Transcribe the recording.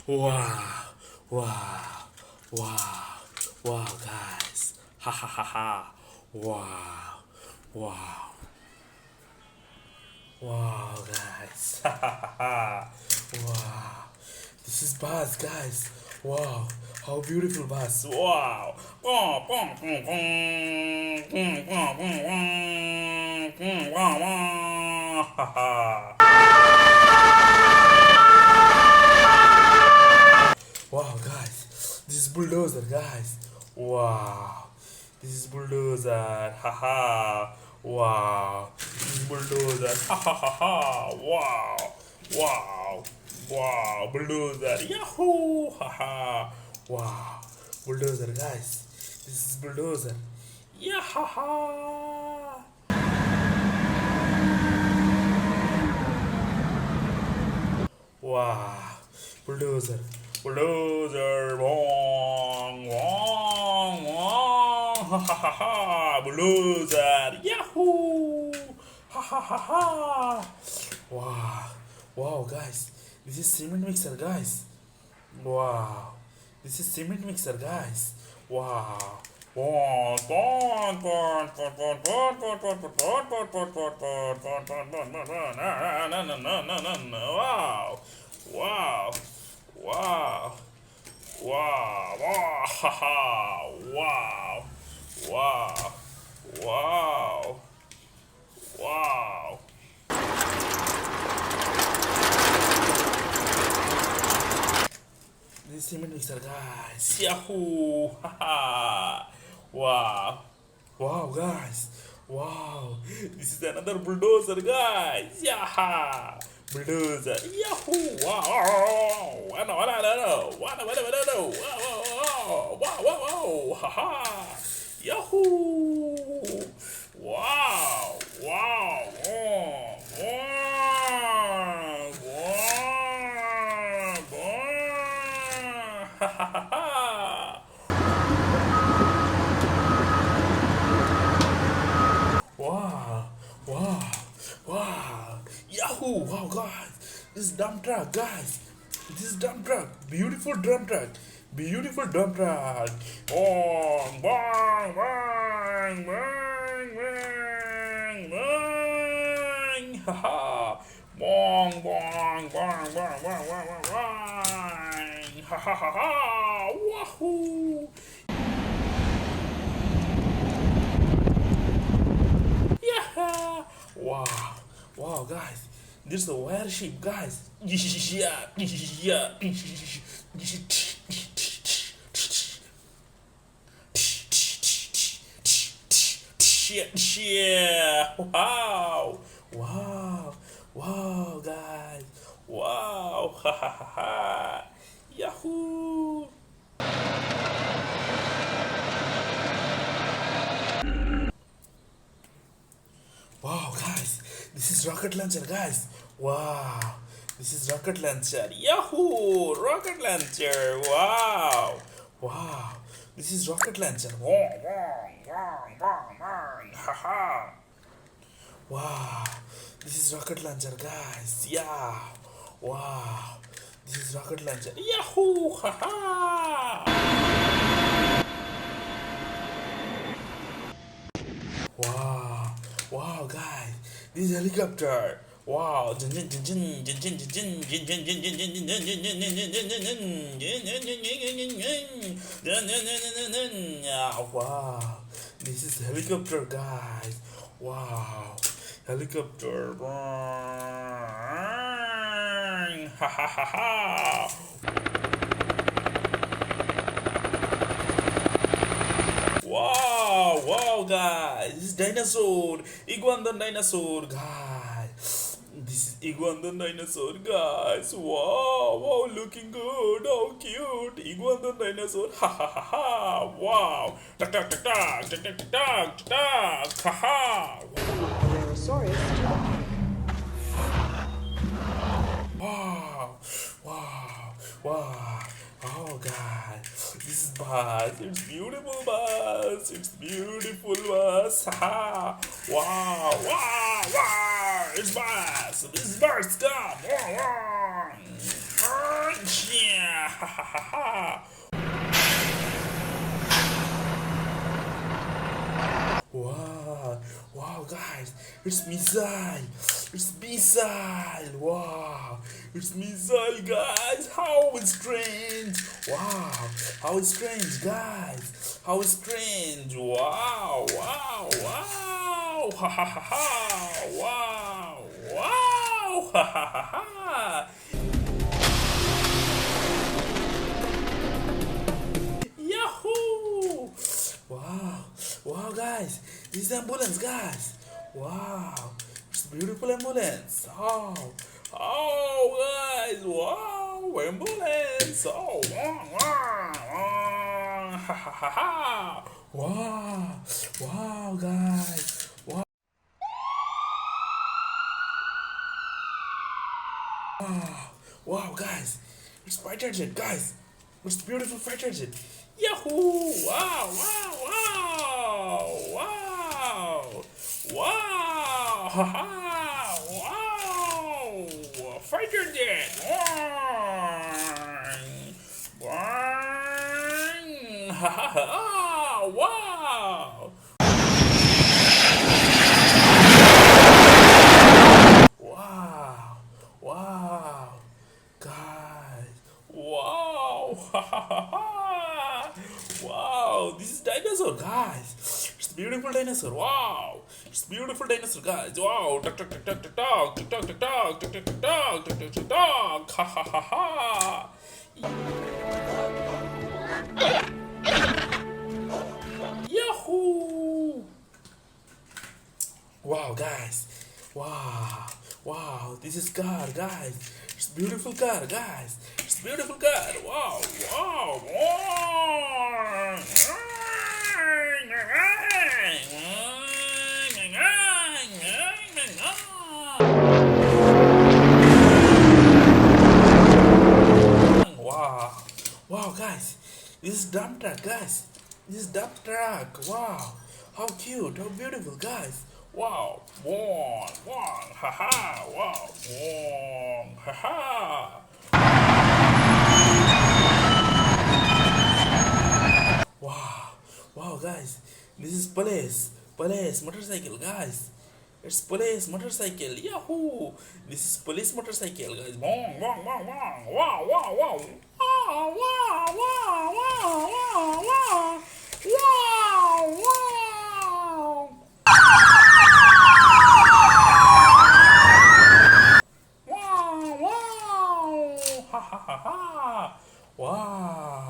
Wow, wow, wow, wow, guys. Ha ha ha ha. Wow, wow, wow, guys. Ha ha ha ha. Wow. This is bus, guys. Wow, how beautiful bus. Wow. Ha ha. Wow, guys, this is Bulldozer, guys. Wow, this is Bulldozer. Haha. Wow, this is Bulldozer. Ha ha ha ha. Wow, wow, wow, Bulldozer. Yahoo! Haha. Wow, Bulldozer, guys. This is Bulldozer. Yahaha. Wow, Bulldozer. Bulldozer, wong, wong, wong, ha ha ha ha, Bulldozer, yahoo, ha ha ha ha. Wow, wow, guys, this is cement mixer, guys. Wow, this is cement mixer, guys. Wow. Wow, wow. Wow. Wow. Wow. Ha ha. Wow. Wow. Wow. Wow. This is cement mixer, guys. Yahoo! Ha ha. Wow. Wow, guys. Wow. This is another bulldozer, guys. Yaha. Bulldozer. Yahoo! Wow! Wow! Wow! Haha! Yahoo! Wow! Wow! Ha ha ha! Wow! Wow! Wow! Yahoo! Wow, guys! This is dump truck, guys! This is dump truck! Beautiful dump truck! Beautiful dump truck! Bang! Bang! Bang! Bang! Bang! Bang! Haha! Bang! Bang! Bang! Bang! Bang! Bang! Bang! Bang! Ha ha ha ha! Wahoo! Yeah! Wow! Wow, guys! This is a warship, guys! Yeah! Yeah! Yeah! Wow! Wow! Wow, guys! Wow! Ha ha ha ha! Yahoo! Wow, guys, this is rocket launcher, guys. Wow, this is rocket launcher. Yahoo! Rocket launcher. Wow, wow, this is rocket launcher. Haha. Wow, this is rocket launcher, guys. Yeah. Wow, this is rocket launcher. Yahoo! Haha. Wow. Wow, guys, this is helicopter. Wow. Wow. This is helicopter, guys. Wow. Helicopter. Ha ha ha ha. Wow, wow, guys, this is dinosaur, iguana dinosaur, guys. This is iguana dinosaur, guys. Wow, wow, looking good, how cute, iguana dinosaur, ha ha ha ha. Wow, tak tak tak tak tak tak tak tak, ha ha. Dinosaurus to the Wow, wow, wow. Oh, God, this is bus. It's beautiful bus. It's beautiful bus. Ha! Wow! Wow! Wow! It's bus. This is bus. Come! Wow! Wow! Yeah! ha ha ha. Wow, wow, guys, it's missile. It's missile. Wow, it's missile, guys. How strange. Wow, how strange, guys. How strange. Wow, wow, wow. Ha ha ha ha. Wow, wow. Ha ha ha ha. Yahoo! Wow, wow, guys, this is ambulance, guys. Wow, it's beautiful ambulance. Guys, wow, ambulance. Oh, wow, wow, wow. Ha ha ha ha. Wow, wow, guys. Wow, wow, guys, it's fighter jet, guys. It's beautiful fighter jet. Yahoo! Wow! Wow! Wow! Wow! Wow! Ha ha! Wow! Fighter jet! Wow! Wow! Ha ha ha! Wow! Wow! Wow! Guys! Wow! Ha ha ha ha! Wow, this is dinosaur, guys. It's beautiful dinosaur. Wow, it's beautiful dinosaur, guys. Wow, tuck tuck tuck tuck tuck tuck tuck tuck tuck tuck tuck tuck tuck tuck tuck tuck tuck. Ha ha ha ha. Yahoo! Wow, guys. Wow, wow. This is car, guys. It's beautiful car, guys. It's beautiful car. Wow, wow, wow. Wow, wow, guys. This is dump truck, guys. This is dump truck. Wow, how cute, how beautiful, guys. Wow, wow, wow, haha, wow, wow, haha. Wow, wow, guys, this is police motorcycle, guys. It's police motorcycle, yahoo! This is police motorcycle, guys. Wow, wow, wow, wow, wow, wow, wow, wow, wow, wow, wow, wow, wow, wow, wow. Wow, wow, ha ha ha ha.